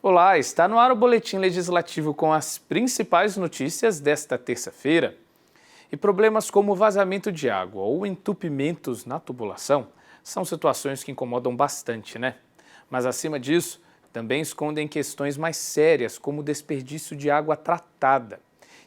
Olá, está no ar o Boletim Legislativo com as principais notícias desta terça-feira. E problemas como vazamento de água ou entupimentos na tubulação são situações que incomodam bastante, né? Mas acima disso, também escondem questões mais sérias como o desperdício de água tratada.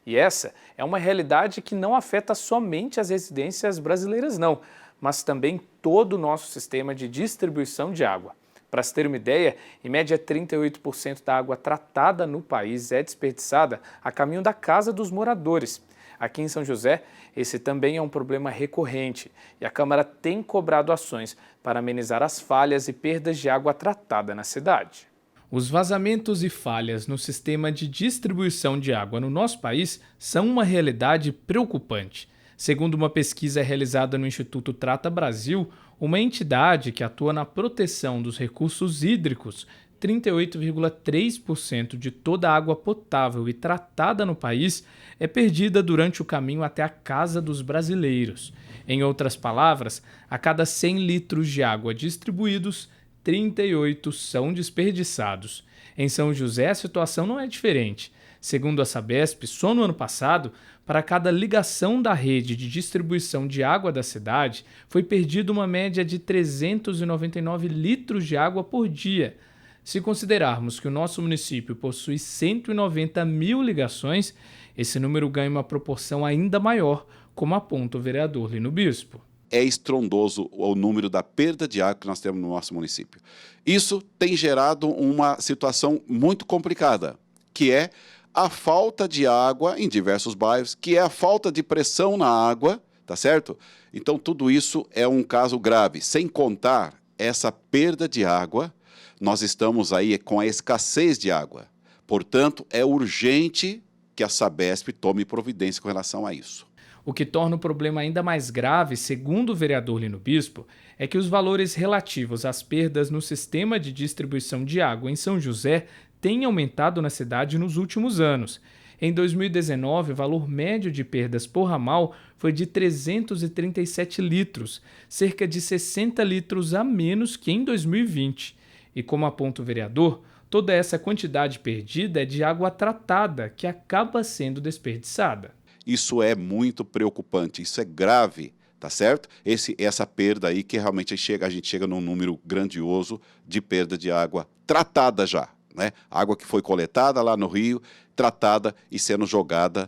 E essa é uma realidade que não afeta somente as residências brasileiras não, mas também todo o nosso sistema de distribuição de água. Para se ter uma ideia, em média 38% da água tratada no país é desperdiçada a caminho da casa dos moradores. Aqui em São José, esse também é um problema recorrente e a Câmara tem cobrado ações para amenizar as falhas e perdas de água tratada na cidade. Os vazamentos e falhas no sistema de distribuição de água no nosso país são uma realidade preocupante. Segundo uma pesquisa realizada no Instituto Trata Brasil, uma entidade que atua na proteção dos recursos hídricos, 38,3% de toda a água potável e tratada no país é perdida durante o caminho até a casa dos brasileiros. Em outras palavras, a cada 100 litros de água distribuídos, 38 são desperdiçados. Em São José, a situação não é diferente. Segundo a Sabesp, só no ano passado, para cada ligação da rede de distribuição de água da cidade, foi perdida uma média de 399 litros de água por dia. Se considerarmos que o nosso município possui 190 mil ligações, esse número ganha uma proporção ainda maior, como aponta o vereador Lino Bispo. É estrondoso o número da perda de água que nós temos no nosso município. Isso tem gerado uma situação muito complicada, que é a falta de água em diversos bairros, que é a falta de pressão na água, tá certo? Então, tudo isso é um caso grave. Sem contar essa perda de água, nós estamos aí com a escassez de água. Portanto, é urgente que a Sabesp tome providência com relação a isso. O que torna o problema ainda mais grave, segundo o vereador Lino Bispo, é que os valores relativos às perdas no sistema de distribuição de água em São José têm aumentado na cidade nos últimos anos. Em 2019, o valor médio de perdas por ramal foi de 337 litros, cerca de 60 litros a menos que em 2020. E como aponta o vereador, toda essa quantidade perdida é de água tratada, que acaba sendo desperdiçada. Isso é muito preocupante, isso é grave, tá certo? Essa perda aí que realmente a gente chega num número grandioso de perda de água tratada já, né? Água que foi coletada lá no rio, tratada e sendo jogada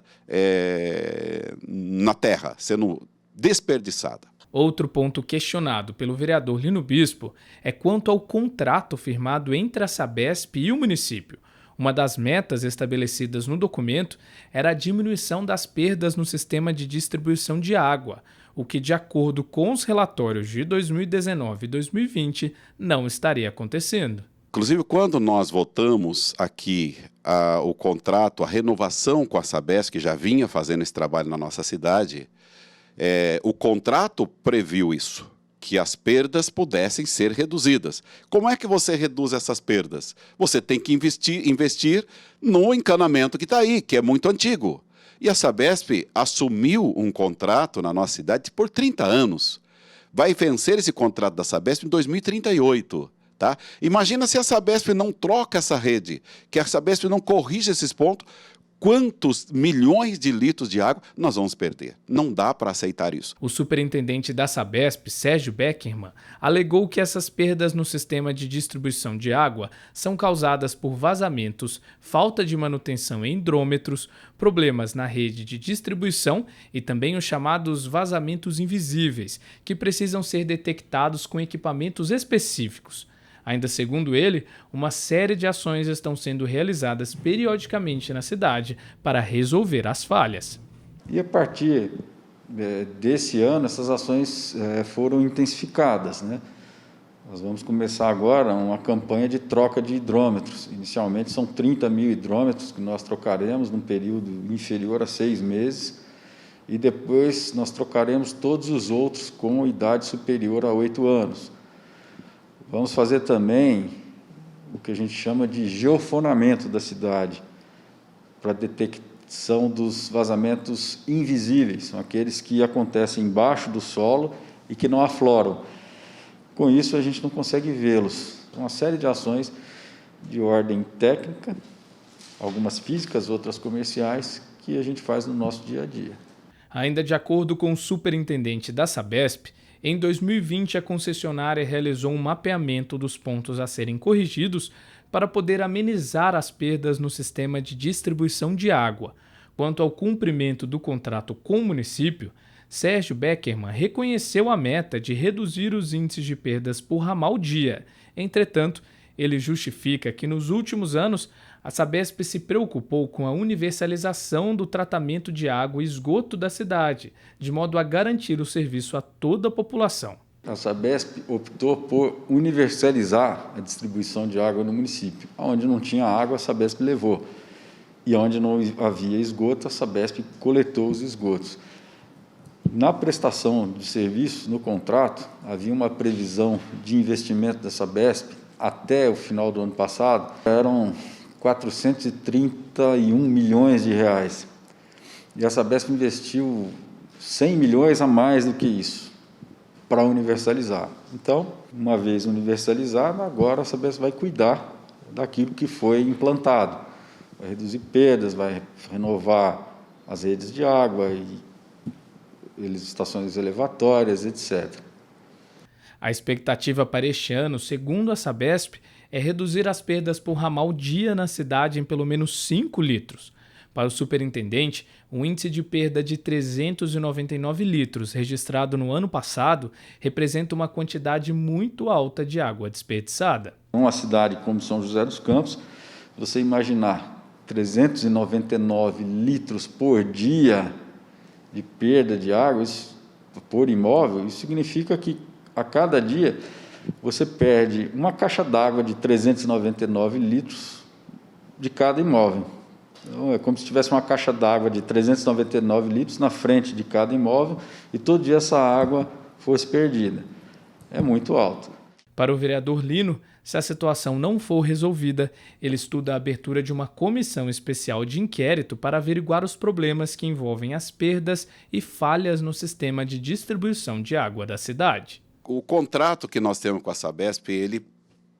na terra, sendo desperdiçada. Outro ponto questionado pelo vereador Lino Bispo é quanto ao contrato firmado entre a Sabesp e o município. Uma das metas estabelecidas no documento era a diminuição das perdas no sistema de distribuição de água, o que, de acordo com os relatórios de 2019 e 2020, não estaria acontecendo. Inclusive, quando nós votamos aqui o contrato, a renovação com a Sabesp, que já vinha fazendo esse trabalho na nossa cidade, o contrato previu isso, que as perdas pudessem ser reduzidas. Como é que você reduz essas perdas? Você tem que investir no encanamento que está aí, que é muito antigo. E a Sabesp assumiu um contrato na nossa cidade por 30 anos. Vai vencer esse contrato da Sabesp em 2038. Tá? Imagina se a Sabesp não troca essa rede, que a Sabesp não corrige esses pontos, quantos milhões de litros de água nós vamos perder. Não dá para aceitar isso. O superintendente da Sabesp, Sérgio Beckerman, alegou que essas perdas no sistema de distribuição de água são causadas por vazamentos, falta de manutenção em hidrômetros, problemas na rede de distribuição e também os chamados vazamentos invisíveis, que precisam ser detectados com equipamentos específicos. Ainda segundo ele, uma série de ações estão sendo realizadas periodicamente na cidade para resolver as falhas. E a partir desse ano, essas ações foram intensificadas, né? Nós vamos começar agora uma campanha de troca de hidrômetros. Inicialmente são 30 mil hidrômetros que nós trocaremos num período inferior a 6 meses e depois nós trocaremos todos os outros com idade superior a 8 anos. Vamos fazer também o que a gente chama de geofonamento da cidade, para detecção dos vazamentos invisíveis, são aqueles que acontecem embaixo do solo e que não afloram. Com isso, a gente não consegue vê-los. Uma série de ações de ordem técnica, algumas físicas, outras comerciais, que a gente faz no nosso dia a dia. Ainda de acordo com o superintendente da Sabesp, em 2020 a concessionária realizou um mapeamento dos pontos a serem corrigidos para poder amenizar as perdas no sistema de distribuição de água. Quanto ao cumprimento do contrato com o município, Sérgio Beckerman reconheceu a meta de reduzir os índices de perdas por ramal dia. Entretanto, ele justifica que nos últimos anos a Sabesp se preocupou com a universalização do tratamento de água e esgoto da cidade, de modo a garantir o serviço a toda a população. A Sabesp optou por universalizar a distribuição de água no município. Onde não tinha água, a Sabesp levou. E onde não havia esgoto, a Sabesp coletou os esgotos. Na prestação de serviços, no contrato, havia uma previsão de investimento da Sabesp até o final do ano passado, eram 431 milhões de reais. E a Sabesp investiu 100 milhões a mais do que isso para universalizar. Então, uma vez universalizado, agora a Sabesp vai cuidar daquilo que foi implantado. Vai reduzir perdas, vai renovar as redes de água, estações elevatórias, etc. A expectativa para este ano, segundo a Sabesp, é reduzir as perdas por ramal dia na cidade em pelo menos 5 litros. Para o superintendente, o índice de perda de 399 litros registrado no ano passado representa uma quantidade muito alta de água desperdiçada. Uma cidade como São José dos Campos, você imaginar 399 litros por dia de perda de água por imóvel, isso significa que a cada dia você perde uma caixa d'água de 399 litros de cada imóvel. Então, é como se tivesse uma caixa d'água de 399 litros na frente de cada imóvel e todo dia essa água fosse perdida. É muito alto. Para o vereador Lino, se a situação não for resolvida, ele estuda a abertura de uma comissão especial de inquérito para averiguar os problemas que envolvem as perdas e falhas no sistema de distribuição de água da cidade. O contrato que nós temos com a Sabesp, ele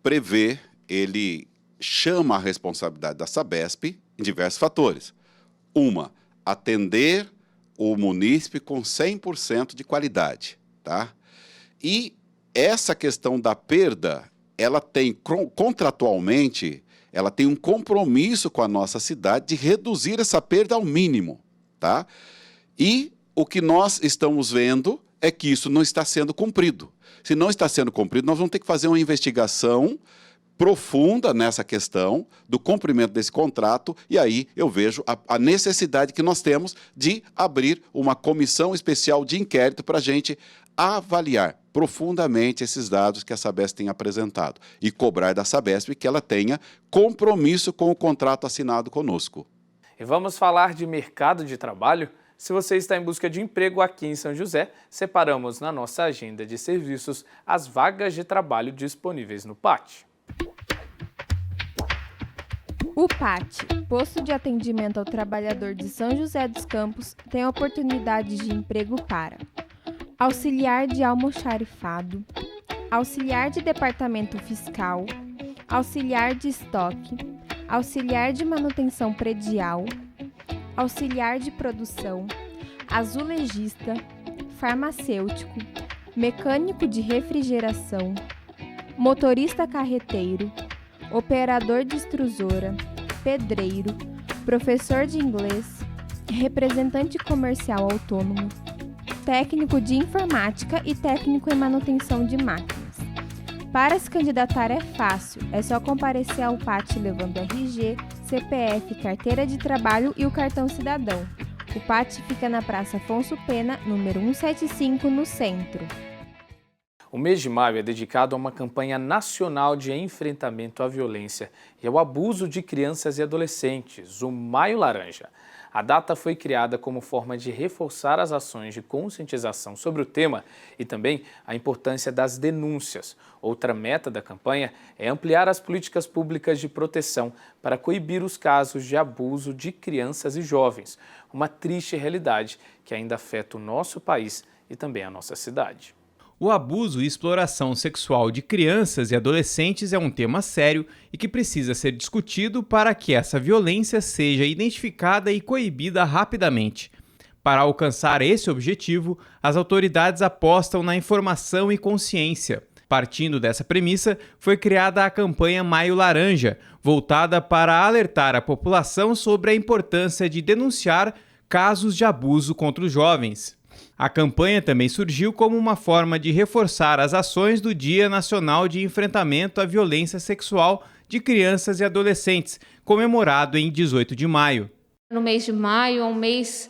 prevê, ele chama a responsabilidade da Sabesp em diversos fatores. Uma, atender o munícipe com 100% de qualidade, tá? E essa questão da perda, ela tem, contratualmente, ela tem um compromisso com a nossa cidade de reduzir essa perda ao mínimo, tá? E o que nós estamos vendo é que isso não está sendo cumprido. Se não está sendo cumprido, nós vamos ter que fazer uma investigação profunda nessa questão do cumprimento desse contrato, e aí eu vejo a necessidade que nós temos de abrir uma comissão especial de inquérito para a gente avaliar profundamente esses dados que a Sabesp tem apresentado e cobrar da Sabesp que ela tenha compromisso com o contrato assinado conosco. E vamos falar de mercado de trabalho? Se você está em busca de emprego aqui em São José, separamos na nossa agenda de serviços as vagas de trabalho disponíveis no PAT. O PAT, Posto de Atendimento ao Trabalhador de São José dos Campos, tem oportunidades de emprego para auxiliar de almoxarifado, auxiliar de departamento fiscal, auxiliar de estoque, auxiliar de manutenção predial, auxiliar de produção, azulejista, farmacêutico, mecânico de refrigeração, motorista carreteiro, operador de extrusora, pedreiro, professor de inglês, representante comercial autônomo, técnico de informática e técnico em manutenção de máquinas. Para se candidatar é fácil, é só comparecer ao PAT levando RG, CPF, carteira de trabalho e o cartão cidadão. O PAT fica na Praça Afonso Pena, número 175, no centro. O mês de maio é dedicado a uma campanha nacional de enfrentamento à violência e ao abuso de crianças e adolescentes, o Maio Laranja. A data foi criada como forma de reforçar as ações de conscientização sobre o tema e também a importância das denúncias. Outra meta da campanha é ampliar as políticas públicas de proteção para coibir os casos de abuso de crianças e jovens, uma triste realidade que ainda afeta o nosso país e também a nossa cidade. O abuso e exploração sexual de crianças e adolescentes é um tema sério e que precisa ser discutido para que essa violência seja identificada e coibida rapidamente. Para alcançar esse objetivo, as autoridades apostam na informação e consciência. Partindo dessa premissa, foi criada a campanha Maio Laranja, voltada para alertar a população sobre a importância de denunciar casos de abuso contra os jovens. A campanha também surgiu como uma forma de reforçar as ações do Dia Nacional de Enfrentamento à Violência Sexual de Crianças e Adolescentes, comemorado em 18 de maio. No mês de maio é um mês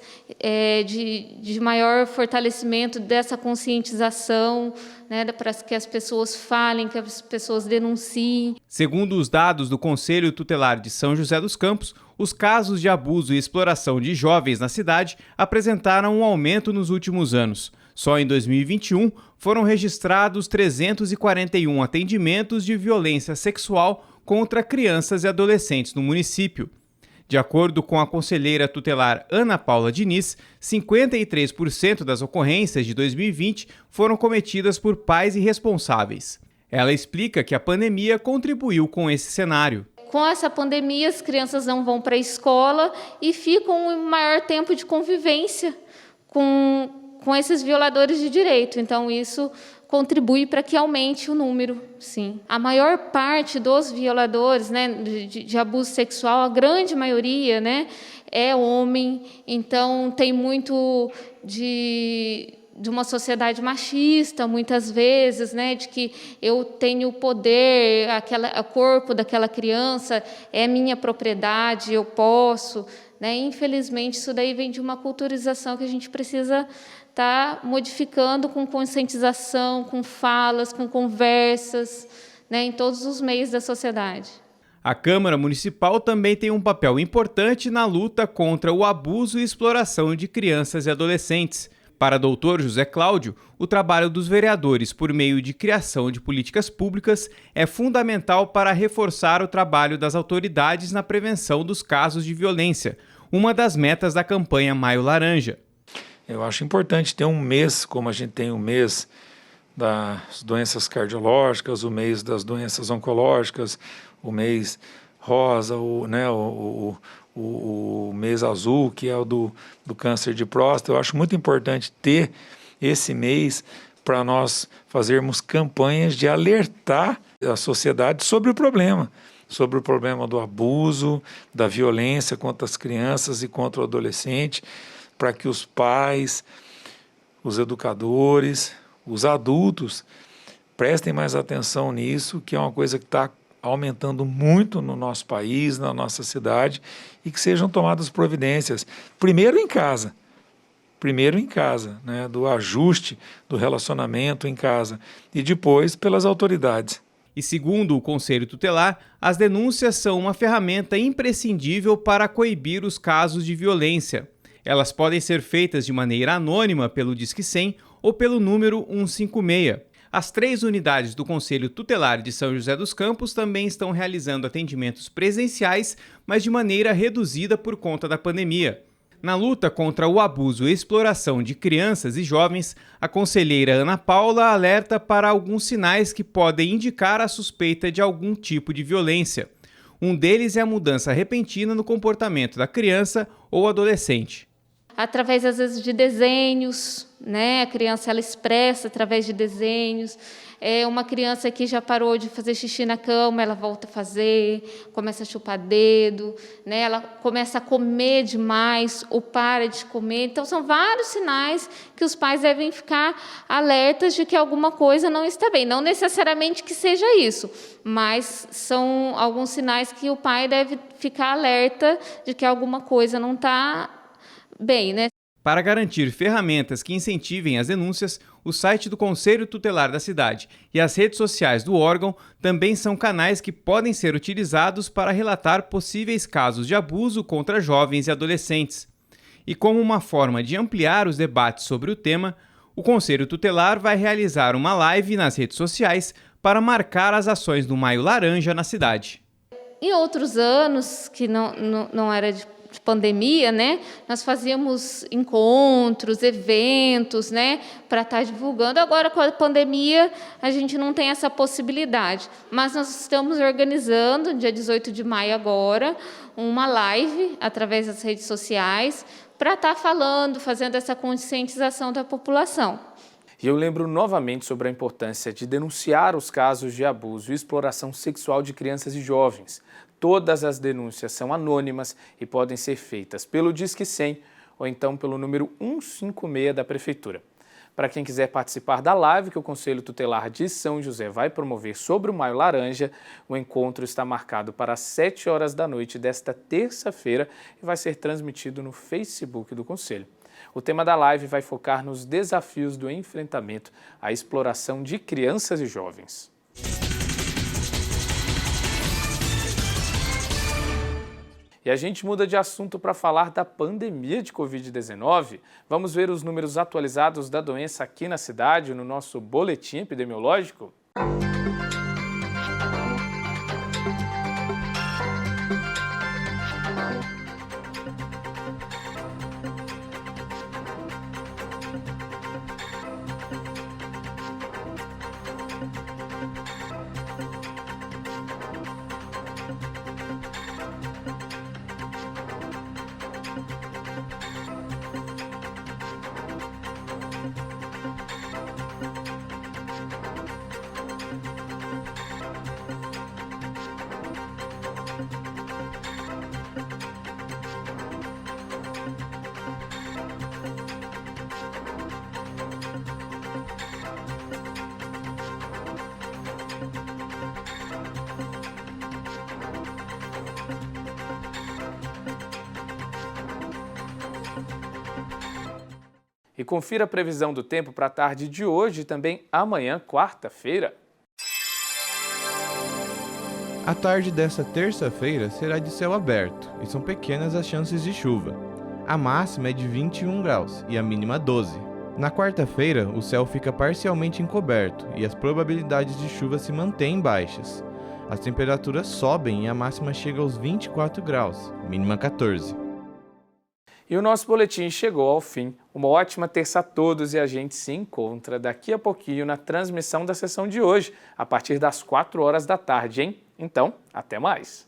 de maior fortalecimento dessa conscientização, né, para que as pessoas falem, que as pessoas denunciem. Segundo os dados do Conselho Tutelar de São José dos Campos, os casos de abuso e exploração de jovens na cidade apresentaram um aumento nos últimos anos. Só em 2021 foram registrados 341 atendimentos de violência sexual contra crianças e adolescentes no município. De acordo com a conselheira tutelar Ana Paula Diniz, 53% das ocorrências de 2020 foram cometidas por pais irresponsáveis. Ela explica que a pandemia contribuiu com esse cenário. Com essa pandemia, as crianças não vão para a escola e ficam um maior tempo de convivência com esses violadores de direito. Então, isso contribui para que aumente o número, sim. A maior parte dos violadores, né, de abuso sexual, a grande maioria, né, é homem. Então, tem muito de uma sociedade machista, muitas vezes, né, de que eu tenho o poder, o corpo daquela criança é minha propriedade, eu posso, né? Infelizmente, isso daí vem de uma culturização que a gente precisa estar modificando com conscientização, com falas, com conversas, né, em todos os meios da sociedade. A Câmara Municipal também tem um papel importante na luta contra o abuso e exploração de crianças e adolescentes. Para o Dr. José Cláudio, o trabalho dos vereadores por meio de criação de políticas públicas é fundamental para reforçar o trabalho das autoridades na prevenção dos casos de violência, uma das metas da campanha Maio Laranja. Eu acho importante ter um mês, como a gente tem o mês das doenças cardiológicas, o mês das doenças oncológicas, o mês rosa, o mês azul, que é o do câncer de próstata. Eu acho muito importante ter esse mês para nós fazermos campanhas de alertar a sociedade sobre o problema do abuso, da violência contra as crianças e contra o adolescente, para que os pais, os educadores, os adultos prestem mais atenção nisso, que é uma coisa que está aumentando muito no nosso país, na nossa cidade, e que sejam tomadas providências, primeiro em casa, né, do ajuste do relacionamento em casa, e depois pelas autoridades. E segundo o Conselho Tutelar, as denúncias são uma ferramenta imprescindível para coibir os casos de violência. Elas podem ser feitas de maneira anônima pelo Disque 100 ou pelo número 156. As 3 unidades do Conselho Tutelar de São José dos Campos também estão realizando atendimentos presenciais, mas de maneira reduzida por conta da pandemia. Na luta contra o abuso e exploração de crianças e jovens, a conselheira Ana Paula alerta para alguns sinais que podem indicar a suspeita de algum tipo de violência. Um deles é a mudança repentina no comportamento da criança ou adolescente. Através, às vezes, de desenhos, né? A criança ela expressa através de desenhos. Uma criança que já parou de fazer xixi na cama, ela volta a fazer, começa a chupar dedo, né? Ela começa a comer demais ou para de comer. Então, são vários sinais que os pais devem ficar alertas de que alguma coisa não está bem. Não necessariamente que seja isso, mas são alguns sinais que o pai deve ficar alerta de que alguma coisa não está bem, né? Para garantir ferramentas que incentivem as denúncias, o site do Conselho Tutelar da cidade e as redes sociais do órgão também são canais que podem ser utilizados para relatar possíveis casos de abuso contra jovens e adolescentes. E como uma forma de ampliar os debates sobre o tema, o Conselho Tutelar vai realizar uma live nas redes sociais para marcar as ações do Maio Laranja na cidade. Em outros anos, que não era de de pandemia, né, nós fazíamos encontros, eventos, né, para estar divulgando. Agora, com a pandemia, a gente não tem essa possibilidade, mas nós estamos organizando, dia 18 de maio agora, uma live através das redes sociais para estar falando, fazendo essa conscientização da população. E eu lembro novamente sobre a importância de denunciar os casos de abuso e exploração sexual de crianças e jovens. Todas as denúncias são anônimas e podem ser feitas pelo Disque 100 ou então pelo número 156 da Prefeitura. Para quem quiser participar da live que o Conselho Tutelar de São José vai promover sobre o Maio Laranja, o encontro está marcado para as 7 horas da noite desta terça-feira e vai ser transmitido no Facebook do Conselho. O tema da live vai focar nos desafios do enfrentamento à exploração de crianças e jovens. E a gente muda de assunto para falar da pandemia de Covid-19. Vamos ver os números atualizados da doença aqui na cidade, no nosso boletim epidemiológico? E confira a previsão do tempo para a tarde de hoje e também amanhã, quarta-feira. A tarde desta terça-feira será de céu aberto e são pequenas as chances de chuva. A máxima é de 21 graus e a mínima 12. Na quarta-feira, o céu fica parcialmente encoberto e as probabilidades de chuva se mantêm baixas. As temperaturas sobem e a máxima chega aos 24 graus, mínima 14. E o nosso boletim chegou ao fim. Uma ótima terça a todos e a gente se encontra daqui a pouquinho na transmissão da sessão de hoje, a partir das 4 horas da tarde, hein? Então, até mais!